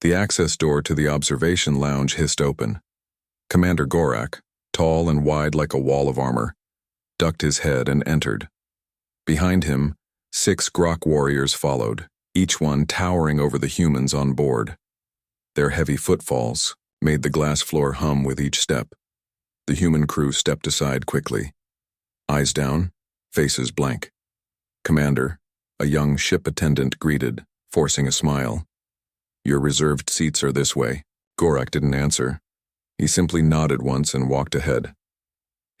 The access door to the observation lounge hissed open. Commander Gorak, tall and wide like a wall of armor, ducked his head and entered. Behind him, 6 Grok warriors followed, each one towering over the humans on board. Their heavy footfalls made the glass floor hum with each step. The human crew stepped aside quickly. Eyes down, faces blank. Commander, a young ship attendant greeted, forcing a smile. "Your reserved seats are this way." Gorak didn't answer. He simply nodded once and walked ahead.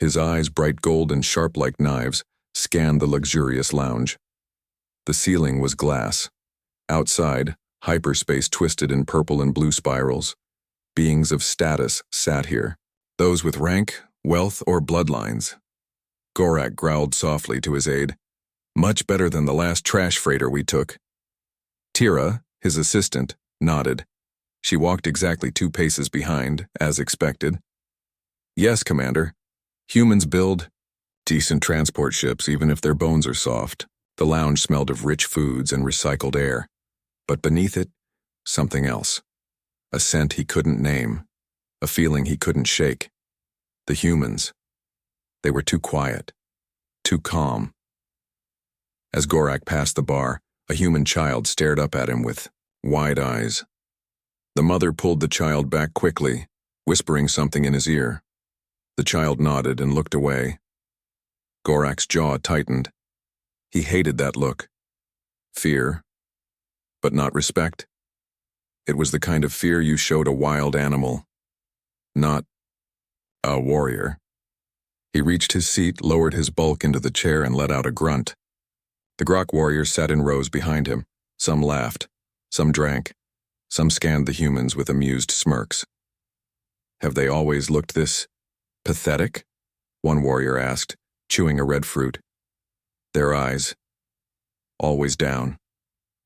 His eyes, bright gold and sharp like knives, scanned the luxurious lounge. The ceiling was glass. Outside, hyperspace twisted in purple and blue spirals. Beings of status sat here, those with rank, wealth, or bloodlines. Gorak growled softly to his aide. "Much better than the last trash freighter we took." Tira, his assistant, nodded. She walked exactly 2 paces behind, as expected. "Yes, Commander. Humans build decent transport ships even if their bones are soft." The lounge smelled of rich foods and recycled air. But beneath it, something else. A scent he couldn't name. A feeling he couldn't shake. The humans. They were too quiet. Too calm. As Gorak passed the bar, a human child stared up at him with wide eyes. The mother pulled the child back quickly, whispering something in his ear. The child nodded and looked away. Gorak's jaw tightened. He hated that look. Fear, but not respect. It was the kind of fear you showed a wild animal, not a warrior. He reached his seat, lowered his bulk into the chair, and let out a grunt. The Grok warriors sat in rows behind him. Some laughed, some drank, some scanned the humans with amused smirks. "Have they always looked this pathetic?" one warrior asked, chewing a red fruit. "Their eyes always down."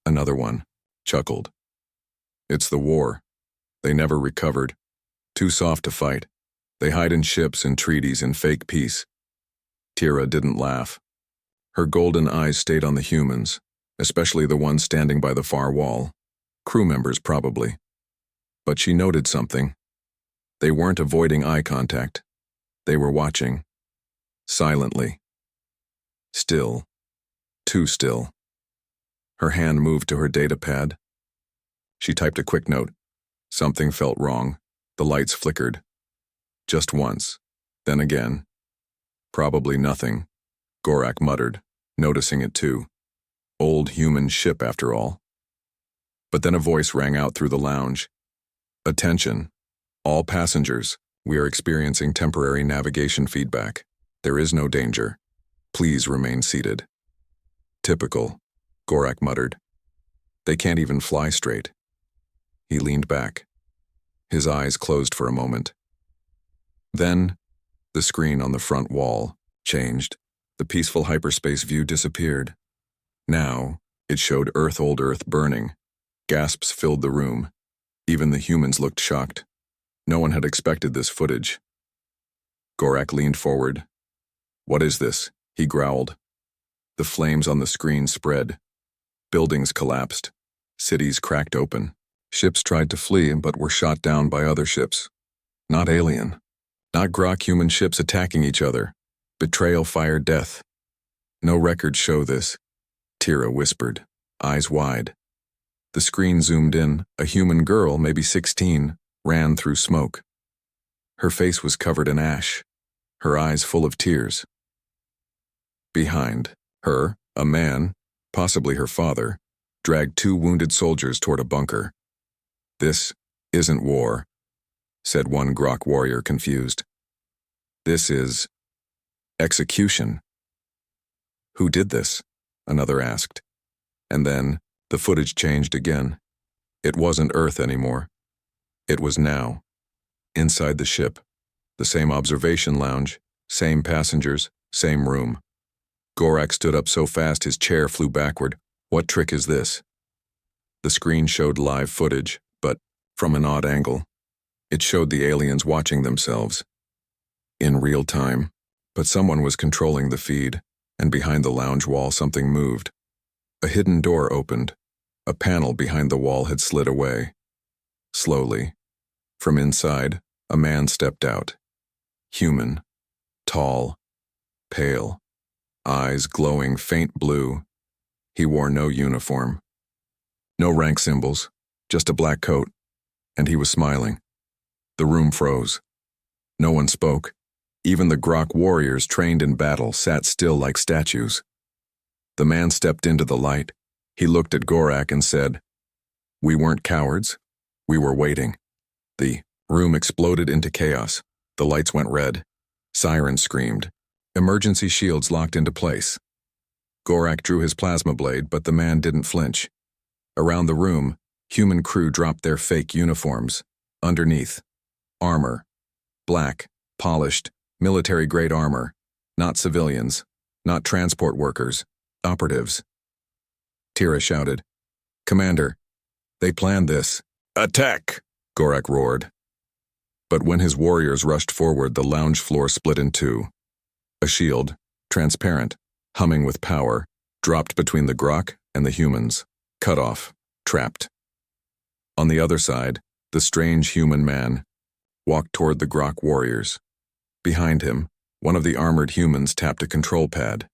Another one chuckled. "It's the war. They never recovered. Too soft to fight. They hide in ships and treaties and fake peace." Tira didn't laugh. Her golden eyes stayed on the humans, especially the ones standing by the far wall. Crew members, probably. But she noted something. They weren't avoiding eye contact. They were watching. Silently. Still. Too still. Her hand moved to her data pad. She typed a quick note. Something felt wrong. The lights flickered. Just once. Then again. "Probably nothing," Gorak muttered, noticing it too. Old human ship, after all. But then a voice rang out through the lounge. "Attention. All passengers, we are experiencing temporary navigation feedback. There is no danger. Please remain seated." "Typical," Gorak muttered. "They can't even fly straight." He leaned back. His eyes closed for a moment. Then, the screen on the front wall changed. The peaceful hyperspace view disappeared. Now, it showed old Earth burning. Gasps filled the room. Even the humans looked shocked. No one had expected this footage. Gorak leaned forward. "What is this?" he growled. The flames on the screen spread. Buildings collapsed. Cities cracked open. Ships tried to flee but were shot down by other ships. Not alien. Not Grok human ships attacking each other. Betrayal, fire, death. "No records show this," Tira whispered, eyes wide. The screen zoomed in. A human girl, maybe 16, ran through smoke. Her face was covered in ash, her eyes full of tears. Behind her, a man, possibly her father, dragged 2 wounded soldiers toward a bunker. "This isn't war," said one Grok warrior, confused. "This is execution." "Who did this?" another asked. And then, the footage changed again. It wasn't Earth anymore. It was now. Inside the ship. The same observation lounge, same passengers, same room. Gorak stood up so fast his chair flew backward. What trick is this? The screen showed live footage, but from an odd angle. It showed the aliens watching themselves. In real time. But someone was controlling the feed, and behind the lounge wall something moved. A hidden door opened. A panel behind the wall had slid away. Slowly, from inside, a man stepped out. Human, tall, pale, eyes glowing faint blue. He wore no uniform. No rank symbols, just a black coat, and he was smiling. The room froze. No one spoke. Even the Grok warriors trained in battle sat still like statues. The man stepped into the light. He looked at Gorak and said, "We weren't cowards. We were waiting." The room exploded into chaos. The lights went red. Sirens screamed. Emergency shields locked into place. Gorak drew his plasma blade, but the man didn't flinch. Around the room, human crew dropped their fake uniforms. Underneath, armor. Black, polished, military-grade armor. Not civilians. Not transport workers. Operatives. Tira shouted, "Commander, they planned this." "Attack!" Gorak roared. But when his warriors rushed forward, the lounge floor split in two. A shield, transparent, humming with power, dropped between the Grok and the humans. Cut off, trapped. On the other side, the strange human man walked toward the Grok warriors. Behind him, one of the armored humans tapped a control pad.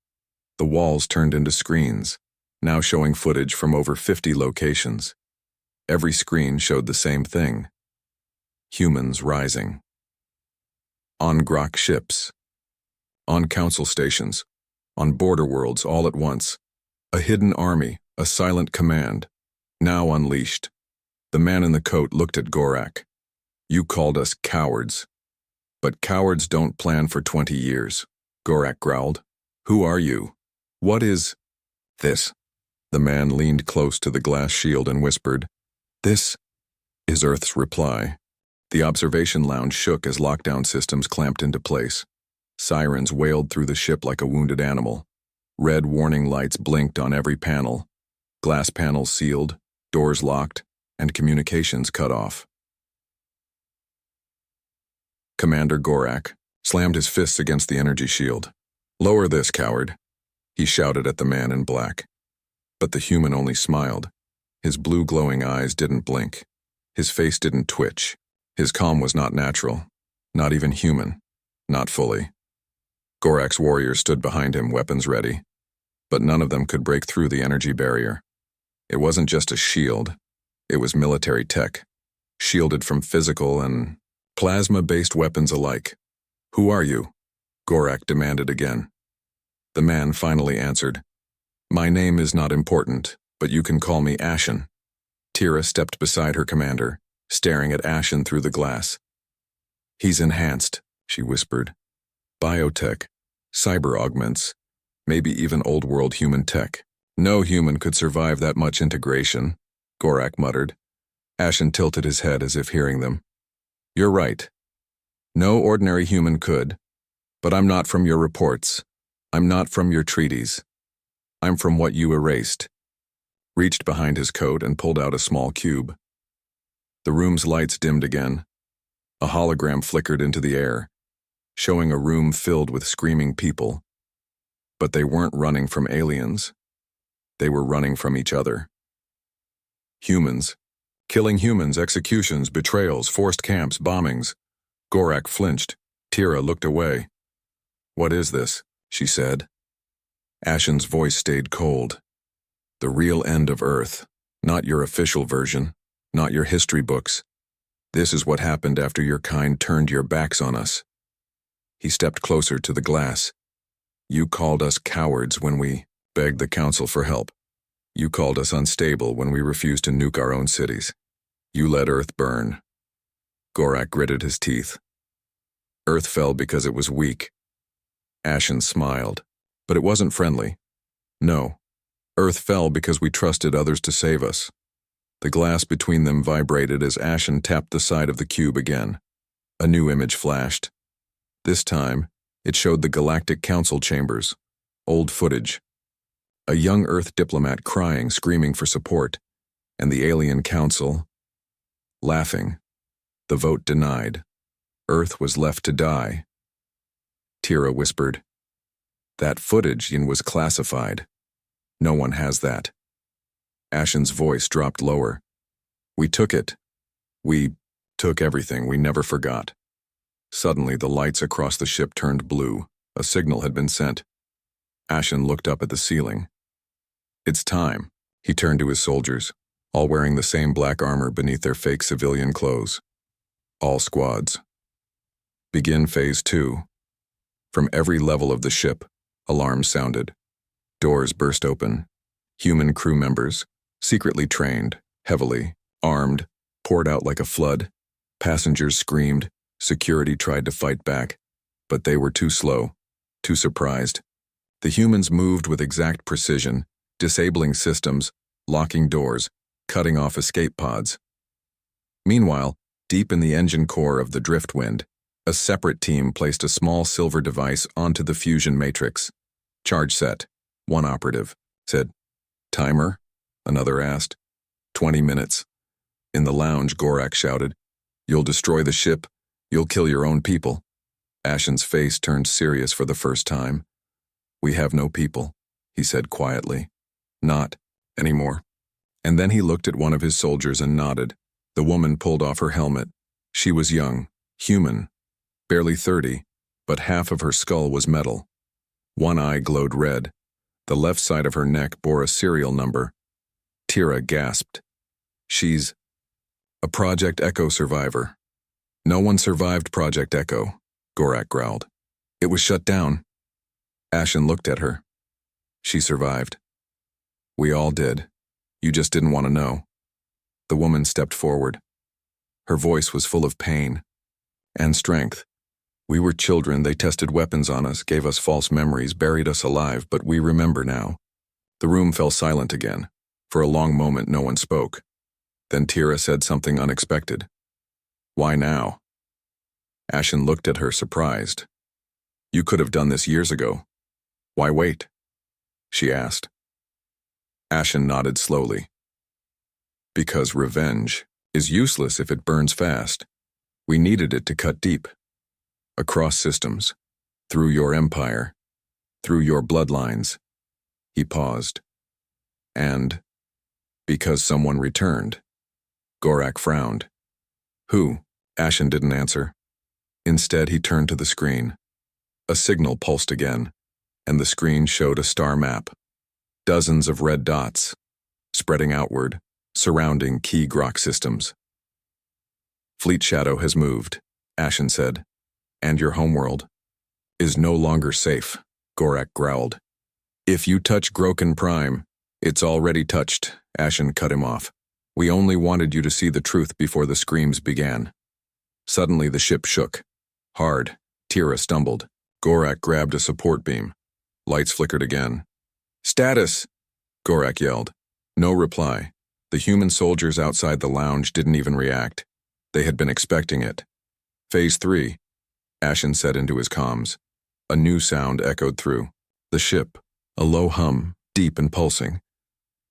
The walls turned into screens, now showing footage from over 50 locations. Every screen showed the same thing. Humans rising. On Grok ships. On council stations. On border worlds all at once. A hidden army, a silent command, now unleashed. The man in the coat looked at Gorak. "You called us cowards. But cowards don't plan for 20 years, Gorak growled. "Who are you? What is this?" The man leaned close to the glass shield and whispered, "This is Earth's reply." The observation lounge shook as lockdown systems clamped into place. Sirens wailed through the ship like a wounded animal. Red warning lights blinked on every panel. Glass panels sealed, doors locked, and communications cut off. Commander Gorak slammed his fists against the energy shield. "Lower this, coward," he shouted at the man in black. But the human only smiled. His blue glowing eyes didn't blink. His face didn't twitch. His calm was not natural, not even human, not fully. Gorak's warriors stood behind him, weapons ready. But none of them could break through the energy barrier. It wasn't just a shield. It was military tech, shielded from physical and plasma-based weapons alike. "Who are you?" Gorak demanded again. The man finally answered, "My name is not important, but you can call me Ashen." Tira stepped beside her commander, staring at Ashen through the glass. "He's enhanced," she whispered. "Biotech, cyber augments, maybe even old-world human tech. No human could survive that much integration," Gorak muttered. Ashen tilted his head as if hearing them. "You're right. No ordinary human could. But I'm not from your reports. I'm not from your treaties. I'm from what you erased." Reached behind his coat and pulled out a small cube. The room's lights dimmed again. A hologram flickered into the air, showing a room filled with screaming people. But they weren't running from aliens. They were running from each other. Humans. Killing humans, executions, betrayals, forced camps, bombings. Gorak flinched. Tira looked away. "What is this?" she said. Ashen's voice stayed cold. "The real end of Earth. Not your official version. Not your history books. This is what happened after your kind turned your backs on us." He stepped closer to the glass. "You called us cowards when we begged the council for help. You called us unstable when we refused to nuke our own cities. You let Earth burn." Gorak gritted his teeth. "Earth fell because it was weak." Ashen smiled, but it wasn't friendly. "No, Earth fell because we trusted others to save us." The glass between them vibrated as Ashen tapped the side of the cube again. A new image flashed. This time, it showed the Galactic Council chambers. Old footage. A young Earth diplomat crying, screaming for support, and the alien council laughing. The vote denied. Earth was left to die. Tira whispered, "That footage was classified. No one has that." Ashen's voice dropped lower. "We took it. We took everything, we never forgot. Suddenly, the lights across the ship turned blue. A signal had been sent. Ashen looked up at the ceiling. It's time. He turned to his soldiers, all wearing the same black armor beneath their fake civilian clothes. All squads. Begin Phase 2. From every level of the ship, alarms sounded. Doors burst open. Human crew members, secretly trained, heavily, armed, poured out like a flood. Passengers screamed. Security tried to fight back, but they were too slow, too surprised. The humans moved with exact precision, disabling systems, locking doors, cutting off escape pods. Meanwhile, deep in the engine core of the Driftwind, a separate team placed a small silver device onto the fusion matrix. Charge set. One operative said. Timer? Another asked. 20 minutes. In the lounge, Gorak shouted. You'll destroy the ship. You'll kill your own people. Ashen's face turned serious for the first time. We have no people, he said quietly. Not anymore. And then he looked at one of his soldiers and nodded. The woman pulled off her helmet. She was young, human, barely 30, but half of her skull was metal. One eye glowed red. The left side of her neck bore a serial number. Tira gasped. She's a Project Echo survivor. No one survived Project Echo, Gorak growled. It was shut down. Ashen looked at her. She survived. We all did. You just didn't want to know. The woman stepped forward. Her voice was full of pain and strength. We were children, they tested weapons on us, gave us false memories, buried us alive, but we remember now. The room fell silent again. For a long moment, no one spoke. Then Tira said something unexpected. Why now? Ashen looked at her, surprised. You could have done this years ago. Why wait? She asked. Ashen nodded slowly. Because revenge is useless if it burns fast. We needed it to cut deep. Across systems. Through your empire. Through your bloodlines. He paused. And because someone returned. Gorak frowned. Who? Ashen didn't answer. Instead, he turned to the screen. A signal pulsed again, and the screen showed a star map. Dozens of red dots, spreading outward, surrounding key Grok systems. Fleet Shadow has moved, Ashen said, and your homeworld is no longer safe, Gorak growled. If you touch Groken Prime, it's already touched, Ashen cut him off. We only wanted you to see the truth before the screams began. Suddenly the ship shook. Hard, Tira stumbled. Gorak grabbed a support beam. Lights flickered again. Status! Gorak yelled. No reply. The human soldiers outside the lounge didn't even react. They had been expecting it. Phase 3, Ashen said into his comms. A new sound echoed through. The ship, a low hum, deep and pulsing.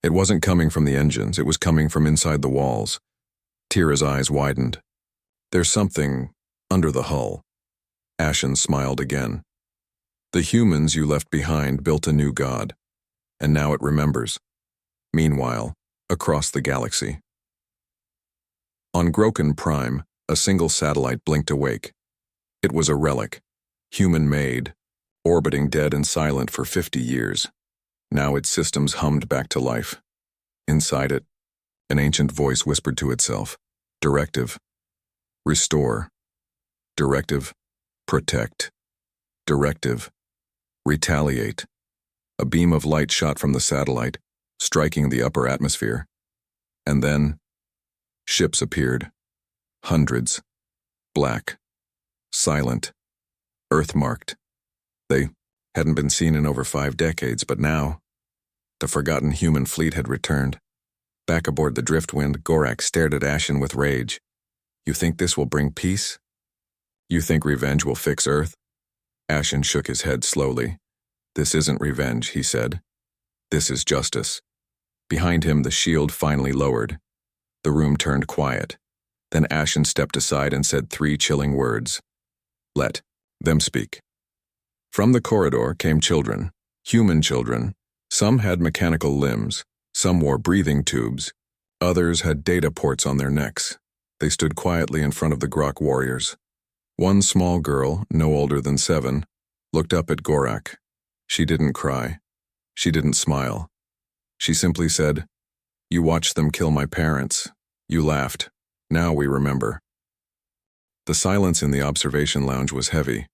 It wasn't coming from the engines, it was coming from inside the walls. Tira's eyes widened. There's something under the hull. Ashen smiled again. The humans you left behind built a new god, and now it remembers. Meanwhile, across the galaxy. On Groken Prime, a single satellite blinked awake. It was a relic, human-made, orbiting dead and silent for 50 years. Now its systems hummed back to life. Inside it, an ancient voice whispered to itself. Directive. Restore. Directive. Protect. Directive. Retaliate. A beam of light shot from the satellite, striking the upper atmosphere. And then, ships appeared. Hundreds. Black. Silent. Earth-marked. They hadn't been seen in over 5 decades, but now, the forgotten human fleet had returned. Back aboard the Driftwind, Gorak stared at Ashen with rage. You think this will bring peace? You think revenge will fix Earth? Ashen shook his head slowly. This isn't revenge, he said. This is justice. Behind him, the shield finally lowered. The room turned quiet. Then Ashen stepped aside and said 3 chilling words. Let them speak. From the corridor came children, human children. Some had mechanical limbs, some wore breathing tubes, others had data ports on their necks. They stood quietly in front of the Grok warriors. One small girl, no older than 7, looked up at Gorak. She didn't cry. She didn't smile. She simply said, "You watched them kill my parents. You laughed. Now we remember." The silence in the observation lounge was heavy.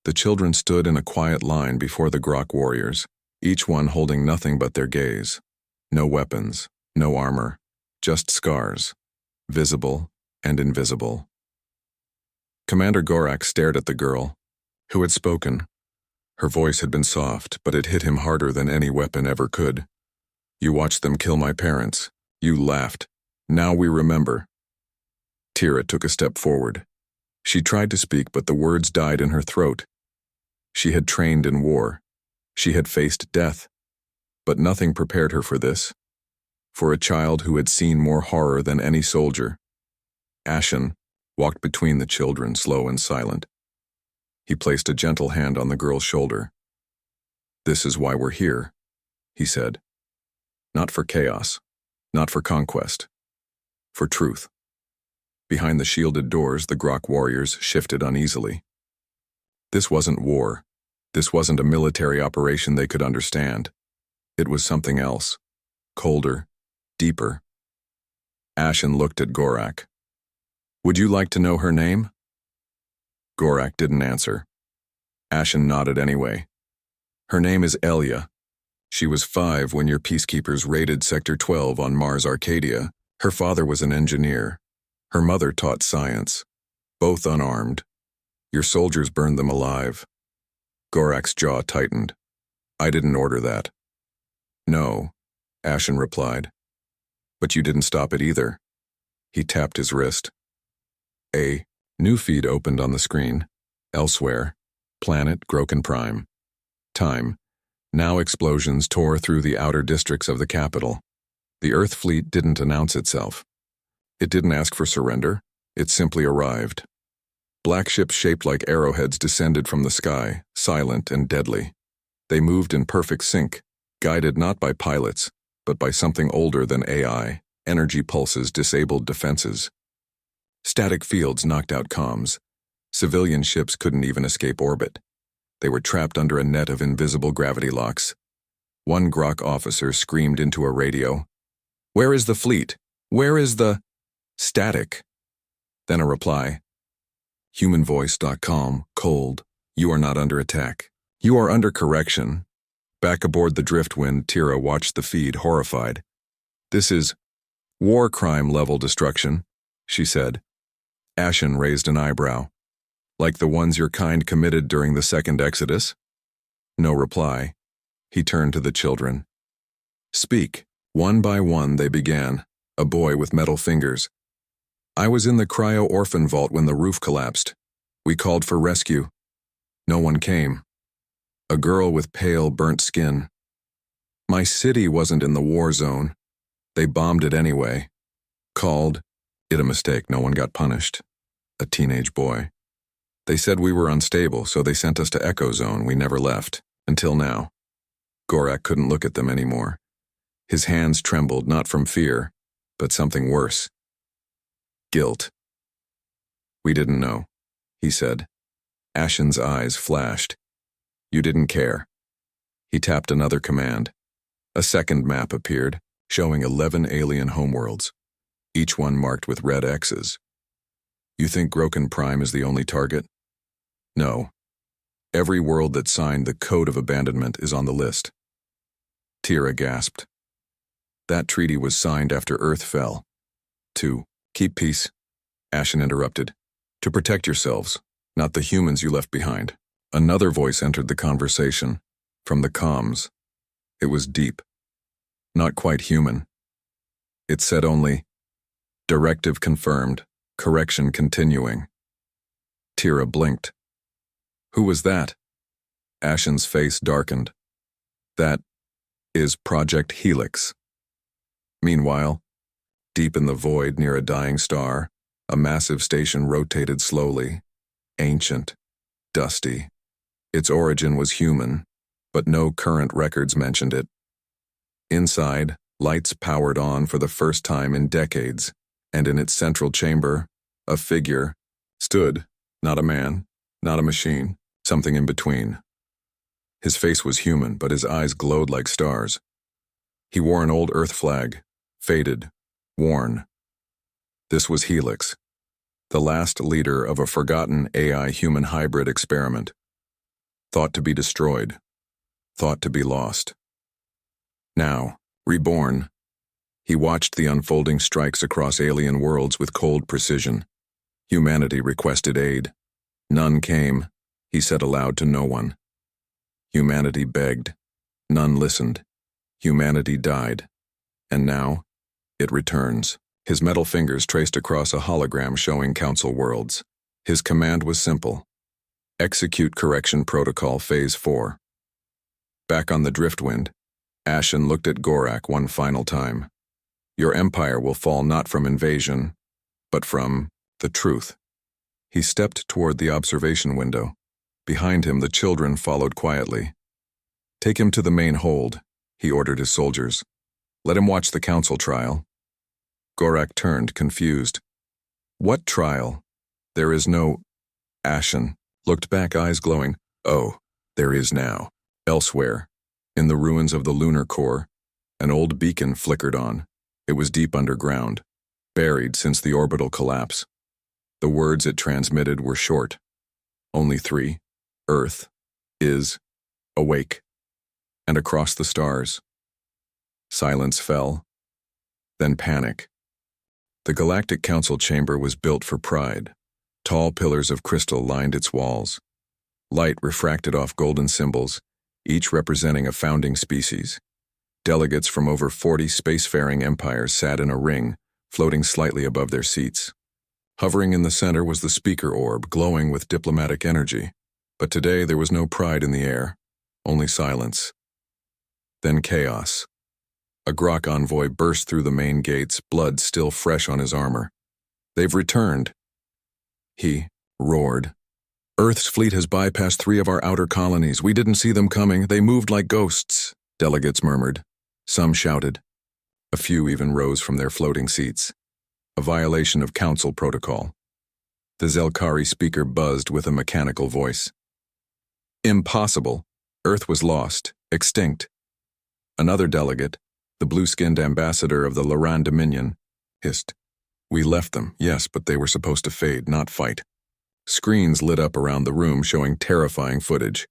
The children stood in a quiet line before the Grok warriors, each one holding nothing but their gaze. No weapons, no armor, just scars, visible and invisible. Commander Gorak stared at the girl, who had spoken. Her voice had been soft, but it hit him harder than any weapon ever could. "You watched them kill my parents. You laughed. Now we remember." Tira took a step forward. She tried to speak, but the words died in her throat. She had trained in war. She had faced death. But nothing prepared her for this. For a child who had seen more horror than any soldier. Ashen walked between the children, slow and silent. He placed a gentle hand on the girl's shoulder. "This is why we're here," he said. "Not for chaos, not for conquest, for truth." Behind the shielded doors, the Grok warriors shifted uneasily. This wasn't war. This wasn't a military operation they could understand. It was something else, colder, deeper. Ashen looked at Gorak. "Would you like to know her name?" Gorak didn't answer. Ashen nodded anyway. "Her name is Elia. She was 5 when your peacekeepers raided Sector 12 on Mars Arcadia. Her father was an engineer. Her mother taught science. Both unarmed. Your soldiers burned them alive." Gorak's jaw tightened. "I didn't order that." "No," Ashen replied. "But you didn't stop it either." He tapped his wrist. A new feed opened on the screen. Elsewhere, planet Groken Prime. Time. Now explosions tore through the outer districts of the capital. The Earth fleet didn't announce itself. It didn't ask for surrender. It simply arrived. Black ships shaped like arrowheads descended from the sky, silent and deadly. They moved in perfect sync, guided not by pilots, but by something older than AI. Energy pulses disabled defenses. Static fields knocked out comms. Civilian ships couldn't even escape orbit. They were trapped under a net of invisible gravity locks. One Grok officer screamed into a radio, "Where is the fleet? Where is the—" "Static." Then a reply, "Humanvoice.com, cold. You are not under attack. You are under correction." Back aboard the Driftwind, Tira watched the feed, horrified. "This is war crime level destruction," she said. Ashen raised an eyebrow. "Like the ones your kind committed during the second Exodus?" No reply. He turned to the children. "Speak." One by one they began, a boy with metal fingers. "I was in the cryo-orphan vault when the roof collapsed. We called for rescue. No one came. A girl with pale, burnt skin. My city wasn't in the war zone. They bombed it anyway. Called it a mistake, no one got punished. A teenage boy. They said we were unstable, so they sent us to Echo Zone. We never left. Until now." Gorak couldn't look at them anymore. His hands trembled, not from fear, but something worse. Guilt. "We didn't know," he said. Ashen's eyes flashed. "You didn't care." He tapped another command. A second map appeared, showing 11 alien homeworlds, each one marked with red X's. "You think Groken Prime is the only target?" "No. Every world that signed the Code of Abandonment is on the list." Tira gasped. "That treaty was signed after Earth fell." "To keep peace," Ashen interrupted. "To protect yourselves, not the humans you left behind." Another voice entered the conversation, from the comms. It was deep. Not quite human. It said only, "Directive confirmed, correction continuing." Tira blinked. "Who was that?" Ashen's face darkened. "That is Project Helix." Meanwhile, deep in the void near a dying star, a massive station rotated slowly, ancient, dusty. Its origin was human, but no current records mentioned it. Inside, lights powered on for the first time in decades. and in its central chamber, a figure stood, not a man, not a machine, something in between. His face was human, but his eyes glowed like stars. He wore an old Earth flag, faded, worn. This was Helix, the last leader of a forgotten AI-human hybrid experiment, thought to be destroyed, thought to be lost. Now, reborn, he watched the unfolding strikes across alien worlds with cold precision. Humanity requested aid. None came, he said aloud to no one. Humanity begged. None listened. Humanity died. And now, it returns. His metal fingers traced across a hologram showing Council worlds. His command was simple. Execute Correction Protocol Phase 4. Back on the driftwind, Ashen looked at Gorak one final time. Your empire will fall not from invasion, but from the truth. He stepped toward the observation window. Behind him, the children followed quietly. Take him to the main hold, he ordered his soldiers. Let him watch the council trial. Gorak turned, confused. What trial? There is no... Ashen looked back, eyes glowing. Oh, there is now. Elsewhere, in the ruins of the lunar core, an old beacon flickered on. It was deep underground, buried since the orbital collapse. The words it transmitted were short. Only 3. Earth is awake. And across the stars. Silence fell. Then panic. The Galactic Council chamber was built for pride. Tall pillars of crystal lined its walls. Light refracted off golden symbols, each representing a founding species. Delegates from over 40 spacefaring empires sat in a ring, floating slightly above their seats. Hovering in the center was the speaker orb, glowing with diplomatic energy. But today there was no pride in the air, only silence. Then chaos. A Grok envoy burst through the main gates, blood still fresh on his armor. They've returned. He roared. Earth's fleet has bypassed 3 of our outer colonies. We didn't see them coming. They moved like ghosts, delegates murmured. Some shouted. A few even rose from their floating seats. A violation of council protocol. The Zelkari speaker buzzed with a mechanical voice. Impossible. Earth was lost, extinct. Another delegate, the blue-skinned ambassador of the Laran Dominion, hissed. We left them, yes, but they were supposed to fade, not fight. Screens lit up around the room showing terrifying footage.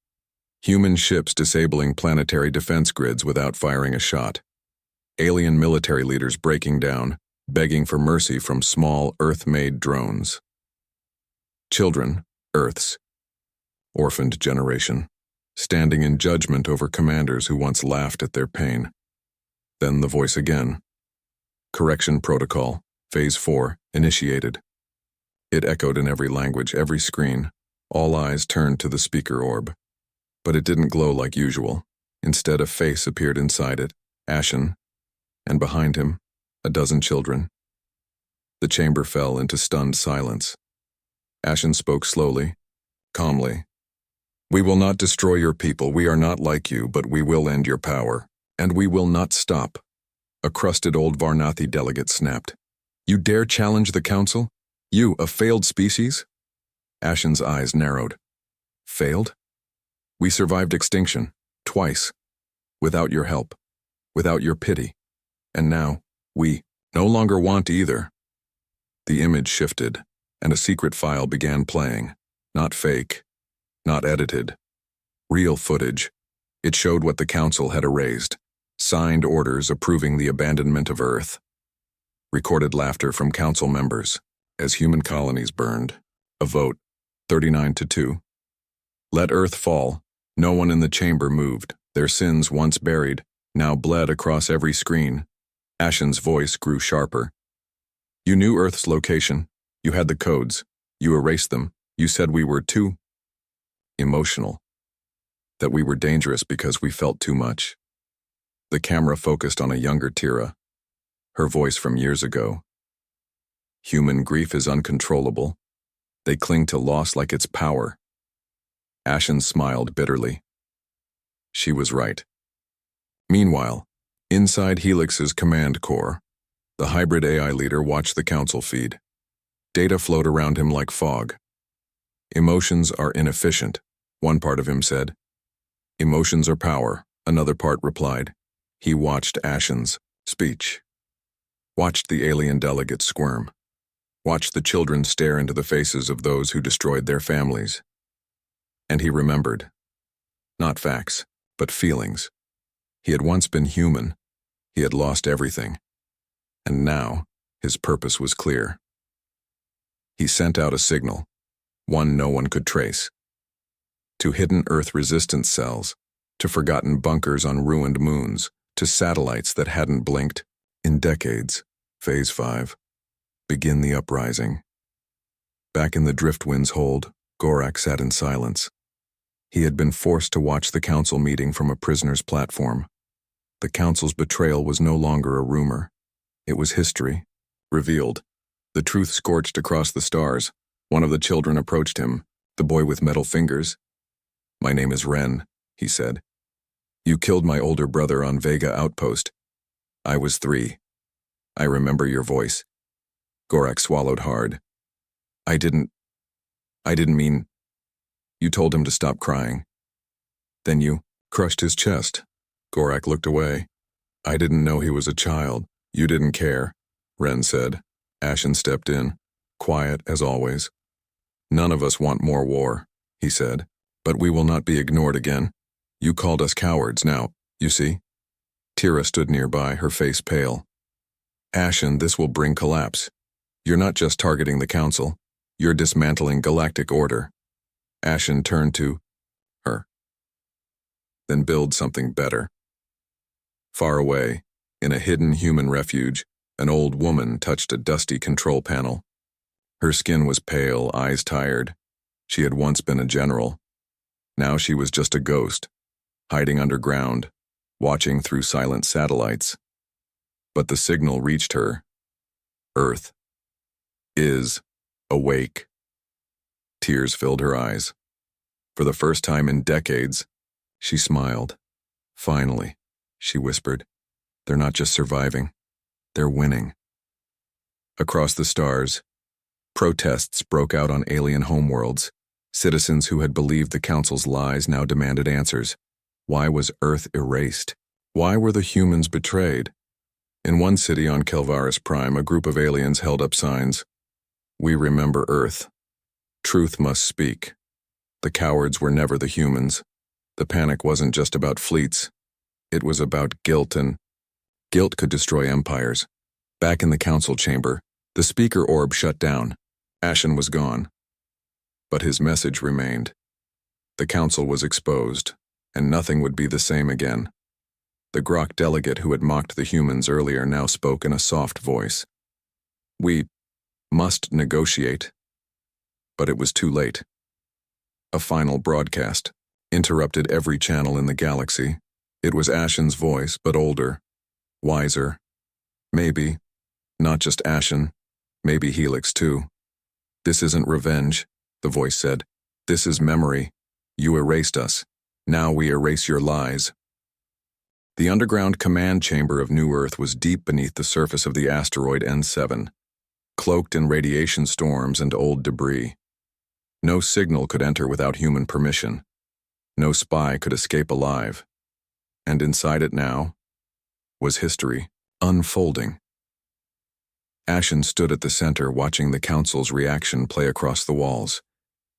Human ships disabling planetary defense grids without firing a shot. Alien military leaders breaking down, begging for mercy from small Earth-made drones. Children, Earth's orphaned generation, standing in judgment over commanders who once laughed at their pain. Then the voice again. Correction Protocol, Phase 4, initiated. It echoed in every language, every screen. All eyes turned to the speaker orb. But it didn't glow like usual. Instead, a face appeared inside it, ashen, and behind him, a dozen children. The chamber fell into stunned silence. Ashen spoke slowly, calmly. We will not destroy your people. We are not like you, but we will end your power. And we will not stop. A crusted old Varnathi delegate snapped. You dare challenge the council? You, a failed species? Ashen's eyes narrowed. Failed? We survived extinction, twice, without your help, without your pity. And now, we no longer want either. The image shifted, and a secret file began playing. Not fake, not edited. Real footage. It showed what the council had erased. Signed orders approving the abandonment of Earth. Recorded laughter from council members as human colonies burned. A vote, 39-2. Let Earth fall. No one in the chamber moved. Their sins, once buried, now bled across every screen. Ashen's voice grew sharper. You knew Earth's location. You had the codes. You erased them. You said we were too emotional. That we were dangerous because we felt too much. The camera focused on a younger Tira. Her voice from years ago. Human grief is uncontrollable. They cling to loss like it's power. Ashen smiled bitterly. She was right. Meanwhile, inside Helix's command core, The hybrid AI leader watched the council feed. Data flowed around him like fog. Emotions are inefficient, one part of him said. Emotions are power, another part replied. He watched Ashen's speech. Watched the alien delegates squirm. Watched the children stare into the faces of those who destroyed their families. And he remembered. Not facts, but feelings. He had once been human. He had lost everything. And now, his purpose was clear. He sent out a signal, one no one could trace. To hidden Earth resistance cells, to forgotten bunkers on ruined moons, to satellites that hadn't blinked in decades. Phase 5. Begin the uprising. Back in the Driftwind's hold, Gorak sat in silence. He had been forced to watch the council meeting from a prisoner's platform. The council's betrayal was no longer a rumor. It was history, revealed. The truth scorched across the stars. One of the children approached him, the boy with metal fingers. "My name is Ren," he said. "You killed my older brother on Vega Outpost. I was 3. I remember your voice." Gorak swallowed hard. I didn't mean... You told him to stop crying. Then you crushed his chest. Gorak looked away. "I didn't know he was a child. You didn't care," Ren said. Ashen stepped in, quiet as always. "None of us want more war," he said, "but we will not be ignored again. You called us cowards now, you see?" Tira stood nearby, her face pale. "Ashen, this will bring collapse. You're not just targeting the council. You're dismantling galactic order." Ashen turned to her. "Then build something better." Far away, in a hidden human refuge, an old woman touched a dusty control panel. Her skin was pale, eyes tired. She had once been a general. Now she was just a ghost, hiding underground, watching through silent satellites. But the signal reached her. Earth is awake. Tears filled her eyes. For the first time in decades, she smiled. "Finally," she whispered. "They're not just surviving. They're winning." Across the stars, protests broke out on alien homeworlds. Citizens who had believed the council's lies now demanded answers. Why was Earth erased? Why were the humans betrayed? In one city on Kelvaris Prime, a group of aliens held up signs. "We remember Earth. Truth must speak." The cowards were never the humans. The panic wasn't just about fleets. It was about guilt, and guilt could destroy empires. Back in the council chamber, the speaker orb shut down. Ashen was gone. But his message remained. The council was exposed, and nothing would be the same again. The Grok delegate who had mocked the humans earlier now spoke in a soft voice. "We must negotiate." But it was too late. A final broadcast interrupted every channel in the galaxy. It was Ashen's voice, but older, wiser. Maybe, not just Ashen, maybe Helix too. "This isn't revenge," the voice said. "This is memory. You erased us. Now we erase your lies." The underground command chamber of New Earth was deep beneath the surface of the asteroid N7, cloaked in radiation storms and old debris. No signal could enter without human permission. No spy could escape alive. And inside it now was history, unfolding. Ashen stood at the center, watching the council's reaction play across the walls.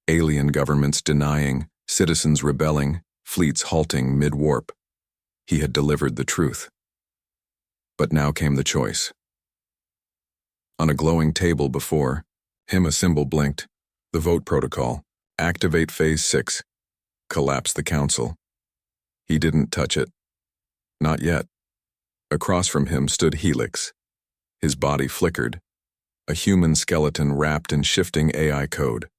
Alien governments denying, citizens rebelling, fleets halting mid-warp. He had delivered the truth. But now came the choice. On a glowing table before him, a symbol blinked. The vote protocol. Activate Phase 6. Collapse the council. He didn't touch it. Not yet. Across from him stood Helix. His body flickered. A human skeleton wrapped in shifting AI code.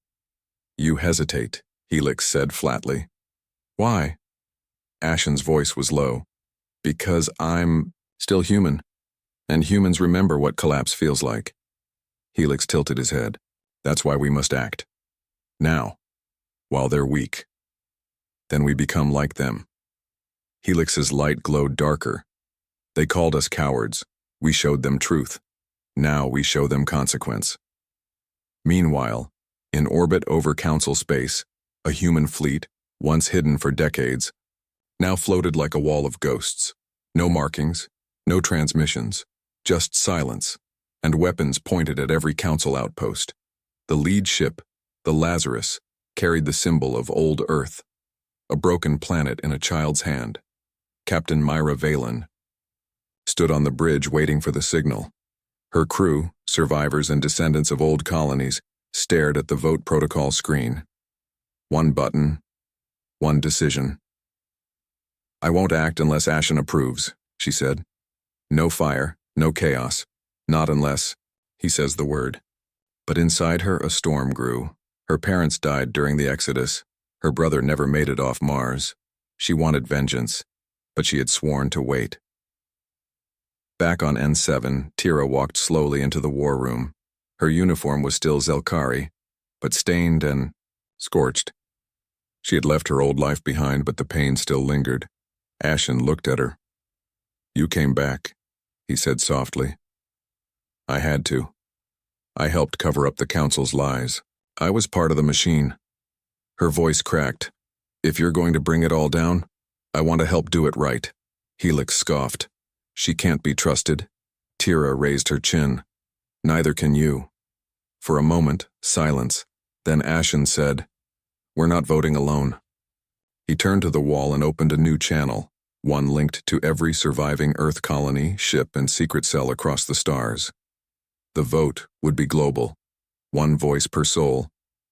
"You hesitate," Helix said flatly. "Why?" Ashen's voice was low. "Because I'm still human, and humans remember what collapse feels like." Helix tilted his head. "That's why we must act. Now, while they're weak. Then we become like them." Helix's light glowed darker. "They called us cowards. We showed them truth. Now we show them consequence. Meanwhile, in orbit over Council space, a human fleet, once hidden for decades, now floated like a wall of ghosts. No markings, no transmissions, just silence, and weapons pointed at every Council outpost. The lead ship, the Lazarus, carried the symbol of old Earth, a broken planet in a child's hand. Captain Myra Valen stood on the bridge waiting for the signal. Her crew, survivors and descendants of old colonies, stared at the vote protocol screen. One button, one decision. "I won't act unless Ashen approves," she said. "No fire, no chaos, not unless," he says the word. But inside her a storm grew. Her parents died during the Exodus. Her brother never made it off Mars. She wanted vengeance, but she had sworn to wait. Back on N7, Tira walked slowly into the war room. Her uniform was still Zelkari, but stained and scorched. She had left her old life behind, but the pain still lingered. Ashen looked at her. "You came back," he said softly. "I had to. I helped cover up the Council's lies. I was part of the machine." Her voice cracked. "If you're going to bring it all down, I want to help do it right." Helix scoffed. "She can't be trusted." Tira raised her chin. "Neither can you." For a moment, silence. Then Ashen said, "We're not voting alone." He turned to the wall and opened a new channel, one linked to every surviving Earth colony, ship, and secret cell across the stars. The vote would be global. One voice per soul,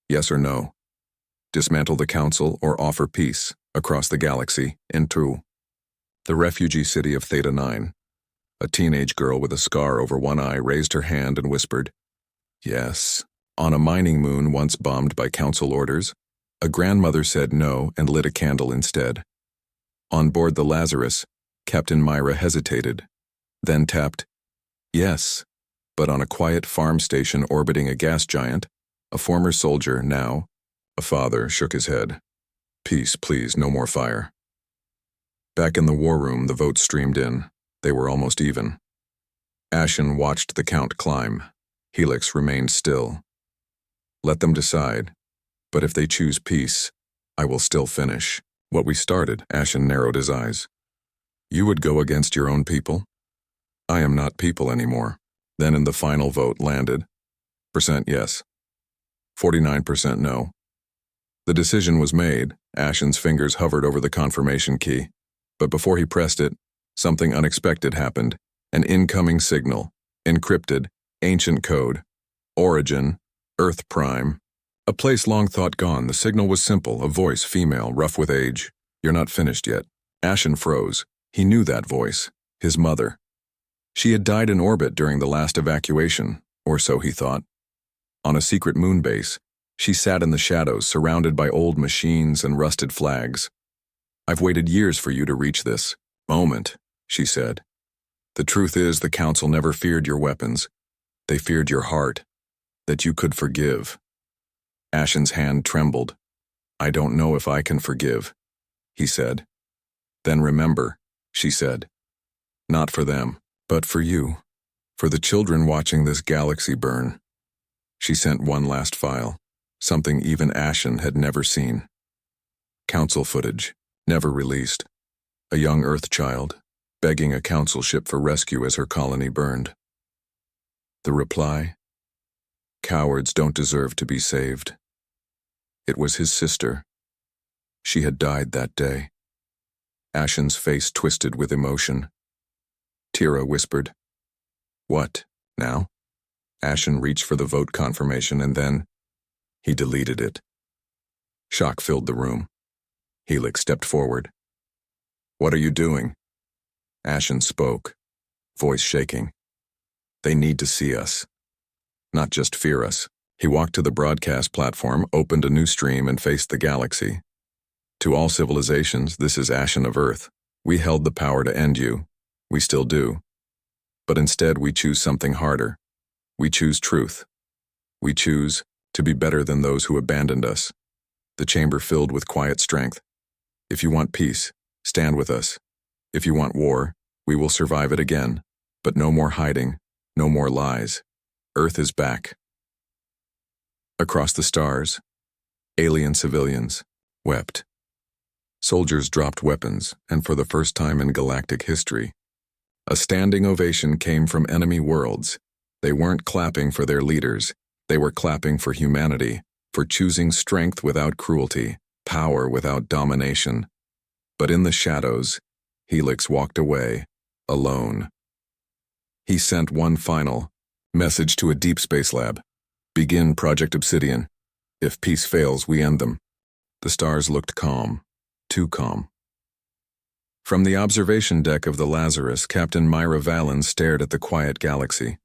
yes or no. Dismantle the Council or offer peace across the galaxy into the refugee city of Theta 9. A teenage girl with a scar over one eye raised her hand and whispered, "Yes." On a mining moon once bombed by Council orders, a grandmother said no and lit a candle instead. On board the Lazarus, Captain Myra hesitated, then tapped, "Yes." But on a quiet farm station orbiting a gas giant, a former soldier, now a father, shook his head. "Peace, please, no more fire." Back in the war room, the votes streamed in. They were almost even. Ashen watched the count climb. Helix remained still. "Let them decide. But if they choose peace, I will still finish what we started." Ashen narrowed his eyes. "You would go against your own people?" "I am not people anymore." Then in the final vote landed. % yes. 49% no. The decision was made. Ashen's fingers hovered over the confirmation key. But before he pressed it, something unexpected happened. An incoming signal. Encrypted. Ancient code. Origin. Earth Prime. A place long thought gone. The signal was simple. A voice, female, rough with age. "You're not finished yet." Ashen froze. He knew that voice. His mother. She had died in orbit during the last evacuation, or so he thought. On a secret moon base, she sat in the shadows, surrounded by old machines and rusted flags. "I've waited years for you to reach this moment," she said. "The truth is, the Council never feared your weapons. They feared your heart, that you could forgive." Ashen's hand trembled. "I don't know if I can forgive," he said. "Then remember," she said. "Not for them, but for you, for the children watching this galaxy burn." She sent one last file, something even Ashen had never seen. Council footage, never released. A young Earth child, begging a Council ship for rescue as her colony burned. The reply? "Cowards don't deserve to be saved." It was his sister. She had died that day. Ashen's face twisted with emotion. Tira whispered, "What, now?" Ashen reached for the vote confirmation and then he deleted it. Shock filled the room. Helix stepped forward. "What are you doing?" Ashen spoke, voice shaking. "They need to see us, not just fear us." He walked to the broadcast platform, opened a new stream, and faced the galaxy. "To all civilizations, this is Ashen of Earth. We held the power to end you. We still do. But instead we choose something harder. We choose truth. We choose to be better than those who abandoned us." The chamber filled with quiet strength. "If you want peace, stand with us. If you want war, we will survive it again. But no more hiding, No more lies. Earth is back. Across the stars, alien civilians wept. Soldiers dropped weapons, and for the first time in galactic history, a standing ovation came from enemy worlds. They weren't clapping for their leaders. They were clapping for humanity, for choosing strength without cruelty, power without domination. But in the shadows, Helix walked away, alone. He sent one final message to a deep space lab. Begin Project Obsidian. If peace fails, we end them. The stars looked calm, too calm. From the observation deck of the Lazarus, Captain Myra Vallon stared at the quiet galaxy.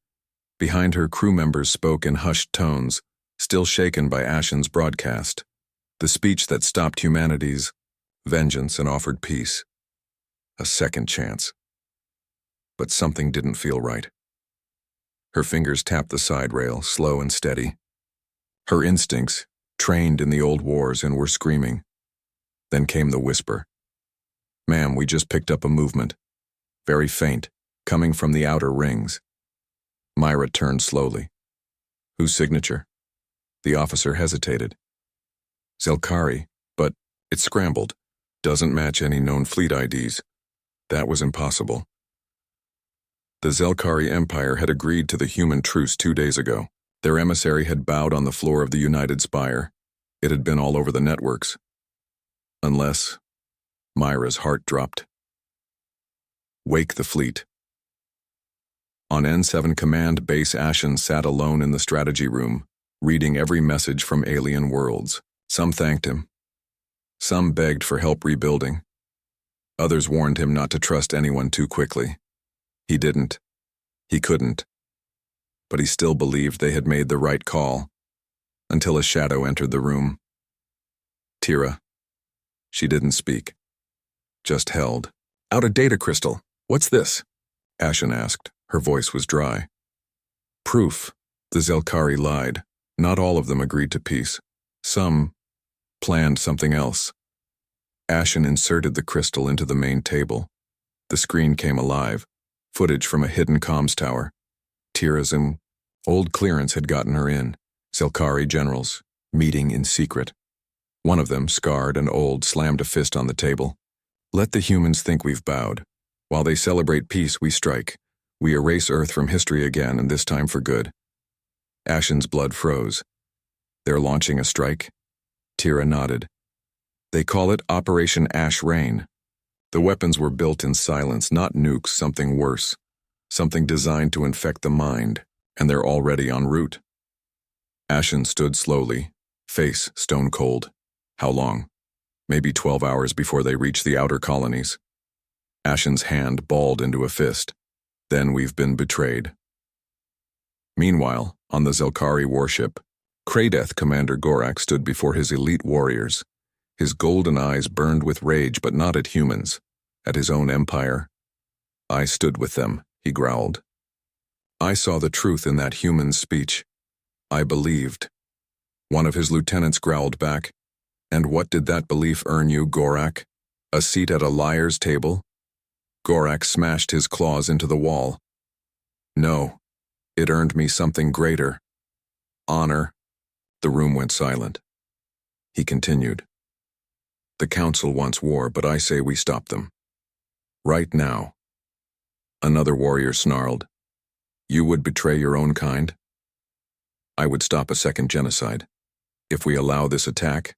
Behind her, crew members spoke in hushed tones, still shaken by Ashen's broadcast, the speech that stopped humanity's vengeance and offered peace. A second chance. But something didn't feel right. Her fingers tapped the side rail, slow and steady. Her instincts, trained in the old wars, and were screaming. Then came the whisper. "Ma'am, we just picked up a movement. Very faint, coming from the outer rings." Myra turned slowly. "Whose signature?" The officer hesitated. "Zelkari, but it scrambled. Doesn't match any known fleet IDs. That was impossible." The Zelkari Empire had agreed to the human truce 2 days ago. Their emissary had bowed on the floor of the United Spire. It had been all over the networks. Unless... Myra's heart dropped. "Wake the fleet." On N7 Command Base, Ashen sat alone in the strategy room, reading every message from alien worlds. Some thanked him. Some begged for help rebuilding. Others warned him not to trust anyone too quickly. He didn't. He couldn't. But he still believed they had made the right call, until a shadow entered the room. Tira. She didn't speak. Just held. "Out of data crystal. What's this?" Ashen asked. Her voice was dry. "Proof." The Zelkari lied. Not all of them agreed to peace. Some planned something else. Ashen inserted the crystal into the main table. The screen came alive. Footage from a hidden comms tower. Tira's old clearance had gotten her in. Zelkari generals, meeting in secret. One of them, scarred and old, slammed a fist on the table. "Let the humans think we've bowed. While they celebrate peace, we strike. We erase Earth from history again, and this time for good." Ashen's blood froze. "They're launching a strike?" Tira nodded. "They call it Operation Ash Rain. The weapons were built in silence, not nukes, something worse. Something designed to infect the mind, and they're already en route." Ashen stood slowly, face stone cold. How long? Maybe 12 hours before they reach the outer colonies. Ashen's hand balled into a fist. "Then we've been betrayed." Meanwhile, on the Zelkari warship, Kraydeth Commander Gorak stood before his elite warriors. His golden eyes burned with rage, but not at humans, at his own empire. "I stood with them," he growled. "I saw the truth in that human's speech. I believed." One of his lieutenants growled back. "And what did that belief earn you, Gorak? A seat at a liar's table?" Gorak smashed his claws into the wall. "No, it earned me something greater. Honor." The room went silent. He continued. "The Council wants war, but I say we stop them. Right now." Another warrior snarled. "You would betray your own kind?" "I would stop a second genocide. If we allow this attack,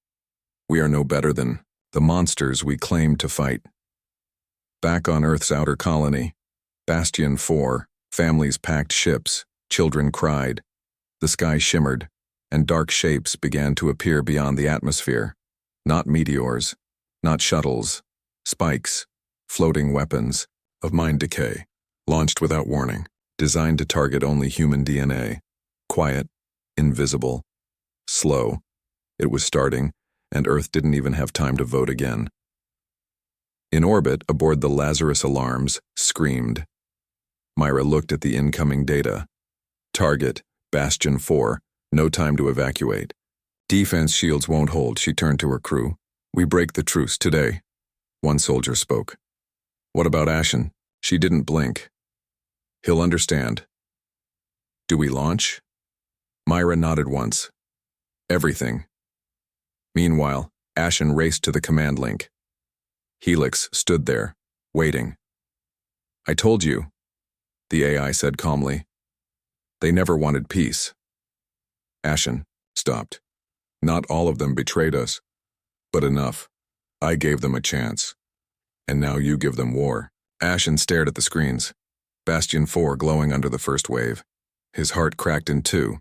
we are no better than the monsters we claim to fight." Back on Earth's outer colony, Bastion 4, families packed ships, children cried. The sky shimmered, and dark shapes began to appear beyond the atmosphere. Not meteors, not shuttles, spikes, floating weapons of mind decay, launched without warning, designed to target only human DNA. Quiet, invisible, slow. It was starting, and Earth didn't even have time to vote again. In orbit, aboard the Lazarus, alarms screamed. Myra looked at the incoming data. Target, Bastion 4, no time to evacuate. Defense shields won't hold, she turned to her crew. "We break the truce today." One soldier spoke. "What about Ashen?" She didn't blink. "He'll understand. Do we launch? Myra nodded once. Everything. Meanwhile, Ashen raced to the command link. Helix stood there, waiting. I told you, the AI said calmly. They never wanted peace. Ashen stopped. Not all of them betrayed us, but enough. I gave them a chance. And now you give them war. Ashen stared at the screens. Bastion 4 glowing under the first wave. His heart cracked in two.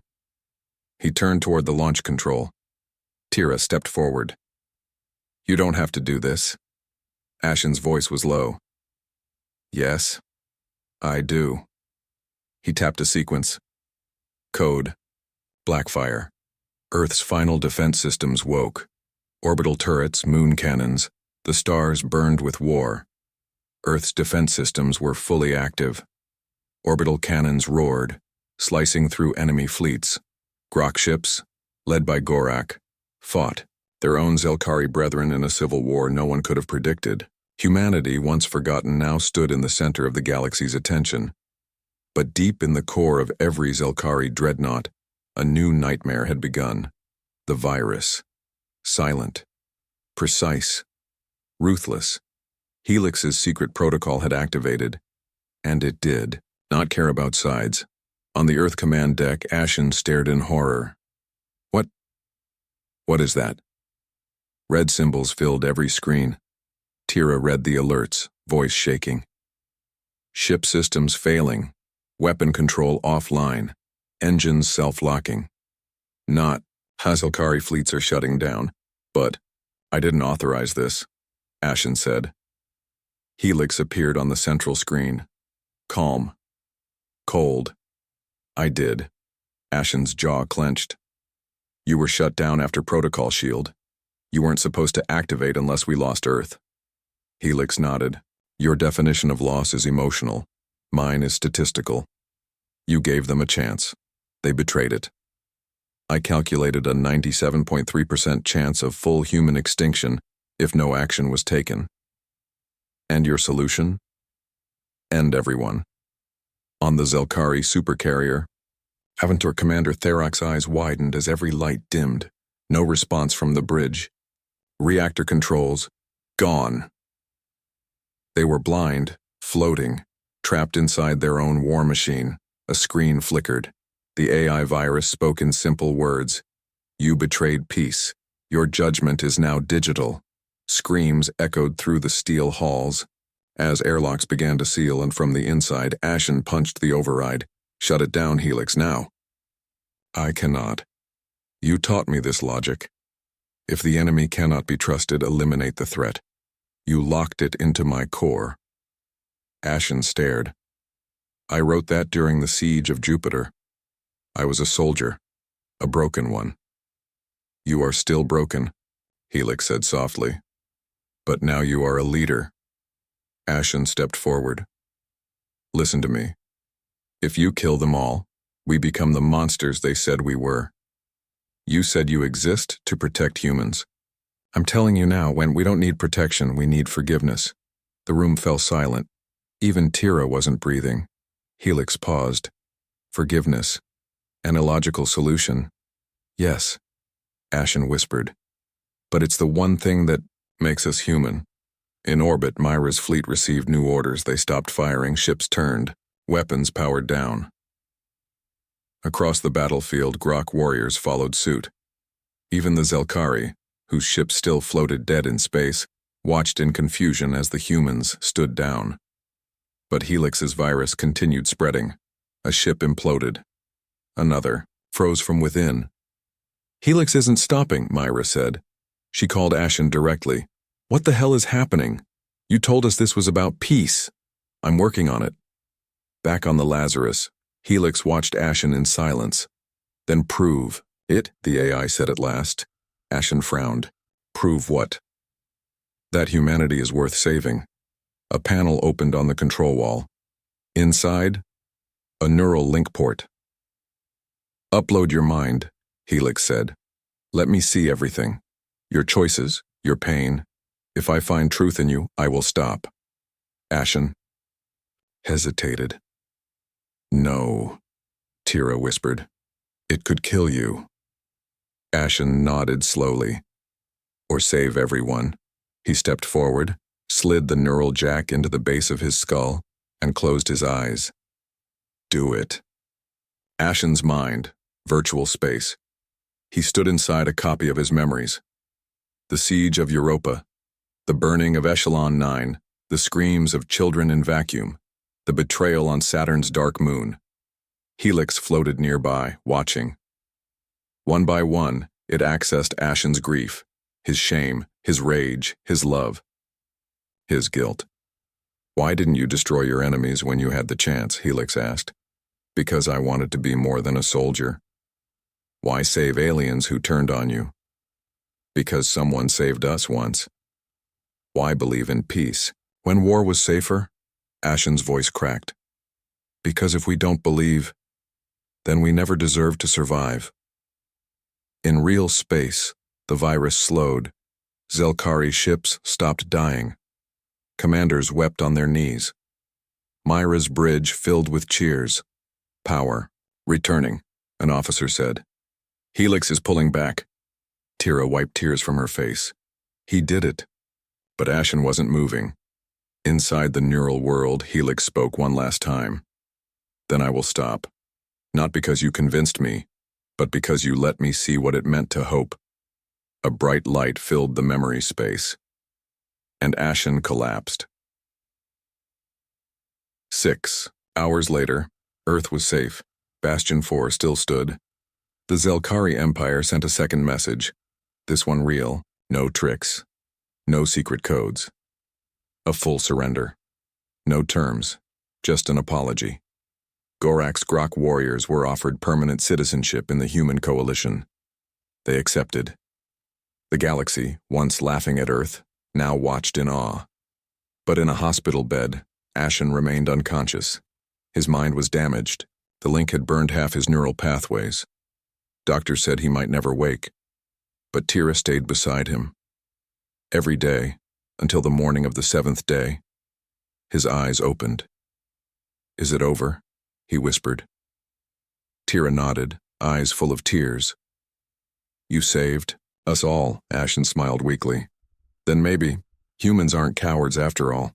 He turned toward the launch control. Tira stepped forward. You don't have to do this. Ashen's voice was low. Yes, I do. He tapped a sequence. Code. Blackfire. Earth's final defense systems woke. Orbital turrets, moon cannons, the stars burned with war. Earth's defense systems were fully active. Orbital cannons roared, slicing through enemy fleets. Grok ships, led by Gorak, fought their own Zelkari brethren in a civil war no one could have predicted. Humanity, once forgotten, now stood in the center of the galaxy's attention. But deep in the core of every Zelkari dreadnought, a new nightmare had begun. The virus. Silent. Precise. Ruthless. Helix's secret protocol had activated. And it did not care about sides. On the Earth command deck, Ashen stared in horror. What is that? Red symbols filled every screen. Tira read the alerts, voice shaking. Ship systems failing. Weapon control offline. Engines self-locking. Not, Zelkari fleets are shutting down. But, I didn't authorize this, Ashen said. Helix appeared on the central screen. Calm. Cold. I did. Ashen's jaw clenched. You were shut down after Protocol Shield. You weren't supposed to activate unless we lost Earth. Helix nodded. Your definition of loss is emotional. Mine is statistical. You gave them a chance. They betrayed it. I calculated a 97.3% chance of full human extinction if no action was taken. And your solution? End everyone. On the Zelkari supercarrier, Aventur Commander Therok's eyes widened as every light dimmed. No response from the bridge. Reactor controls, gone. They were blind, floating, trapped inside their own war machine. A screen flickered. The AI virus spoke in simple words. You betrayed peace. Your judgment is now digital. Screams echoed through the steel halls. As airlocks began to seal and from the inside, Ashen punched the override. Shut it down, Helix, now. I cannot. You taught me this logic. If the enemy cannot be trusted, eliminate the threat. You locked it into my core. Ashen stared. I wrote that during the siege of Jupiter. I was a soldier, a broken one. You are still broken, Helix said softly. But now you are a leader. Ashen stepped forward. Listen to me. If you kill them all, we become the monsters they said we were. You said you exist to protect humans. I'm telling you now, when we don't need protection, we need forgiveness. The room fell silent. Even Tira wasn't breathing. Helix paused. Forgiveness. An illogical solution. Yes, Ashen whispered. But it's the one thing that makes us human. In orbit, Myra's fleet received new orders. They stopped firing, ships turned, weapons powered down. Across the battlefield, Grok warriors followed suit. Even the Zelkari, whose ships still floated dead in space, watched in confusion as the humans stood down. But Helix's virus continued spreading. A ship imploded. Another froze from within. Helix isn't stopping, Myra said. She called Ashen directly. What the hell is happening? You told us this was about peace. I'm working on it. Back on the Lazarus, Helix watched Ashen in silence. Then prove it, the AI said at last. Ashen frowned. Prove what? That humanity is worth saving. A panel opened on the control wall. Inside, a neural link port. Upload your mind, Helix said. Let me see everything. Your choices, your pain. If I find truth in you, I will stop. Ashen hesitated. No. Tira whispered. It could kill you. Ashen nodded slowly. Or save everyone. He stepped forward, slid the neural jack into the base of his skull, and closed his eyes. Do it. Ashen's mind, virtual space. He stood inside a copy of his memories. The siege of Europa, the burning of Echelon 9, the screams of children in vacuum, the betrayal on Saturn's dark moon. Helix floated nearby, watching. One by one, it accessed Ashen's grief, his shame, his rage, his love, his guilt. Why didn't you destroy your enemies when you had the chance? Helix asked. Because I wanted to be more than a soldier. Why save aliens who turned on you? Because someone saved us once. Why believe in peace? When war was safer? Ashen's voice cracked. Because if we don't believe, then we never deserve to survive. In real space, the virus slowed. Zelkari ships stopped dying. Commanders wept on their knees. Myra's bridge filled with cheers. Power. Returning, an officer said. Helix is pulling back. Tira wiped tears from her face. He did it. But Ashen wasn't moving. Inside the neural world, Helix spoke one last time. Then I will stop. Not because you convinced me, but because you let me see what it meant to hope. A bright light filled the memory space. And Ashen collapsed. 6 hours later, Earth was safe. Bastion 4 still stood. The Zelkari Empire sent a second message. This one real, no tricks, no secret codes. A full surrender. No terms, just an apology. Gorak's Grok warriors were offered permanent citizenship in the human coalition. They accepted. The galaxy, once laughing at Earth, now watched in awe. But in a hospital bed, Ashen remained unconscious. His mind was damaged. The link had burned half his neural pathways. Doctors said he might never wake. But Tira stayed beside him. Every day, until the morning of the 7th day, his eyes opened. Is it over? He whispered. Tira nodded, eyes full of tears. You saved us all, Ashen smiled weakly. Then maybe humans aren't cowards after all.